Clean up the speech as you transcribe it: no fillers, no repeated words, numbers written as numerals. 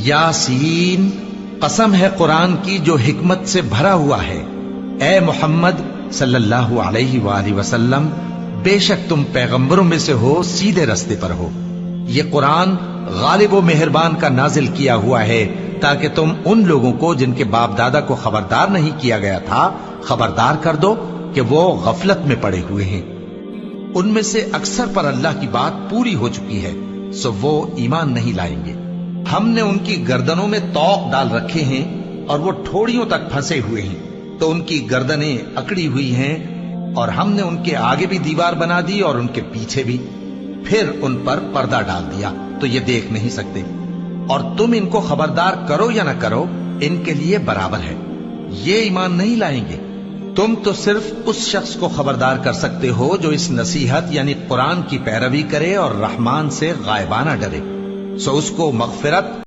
یاسین، قسم ہے قرآن کی جو حکمت سے بھرا ہوا ہے۔ اے محمد صلی اللہ علیہ وآلہ وسلم، بے شک تم پیغمبروں میں سے ہو، سیدھے رستے پر ہو۔ یہ قرآن غالب و مہربان کا نازل کیا ہوا ہے تاکہ تم ان لوگوں کو جن کے باپ دادا کو خبردار نہیں کیا گیا تھا خبردار کر دو کہ وہ غفلت میں پڑے ہوئے ہیں۔ ان میں سے اکثر پر اللہ کی بات پوری ہو چکی ہے، سو وہ ایمان نہیں لائیں گے۔ ہم نے ان کی گردنوں میں طوق ڈال رکھے ہیں اور وہ ٹھوڑیوں تک پھنسے ہوئے ہیں، تو ان کی گردنیں اکڑی ہوئی ہیں، اور ہم نے ان کے آگے بھی دیوار بنا دی اور ان کے پیچھے بھی، پھر ان پر پردہ ڈال دیا تو یہ دیکھ نہیں سکتے۔ اور تم ان کو خبردار کرو یا نہ کرو، ان کے لیے برابر ہے، یہ ایمان نہیں لائیں گے۔ تم تو صرف اس شخص کو خبردار کر سکتے ہو جو اس نصیحت یعنی قرآن کی پیروی کرے اور رحمان سے غائبانہ ڈرے، سو اس کو مغفرت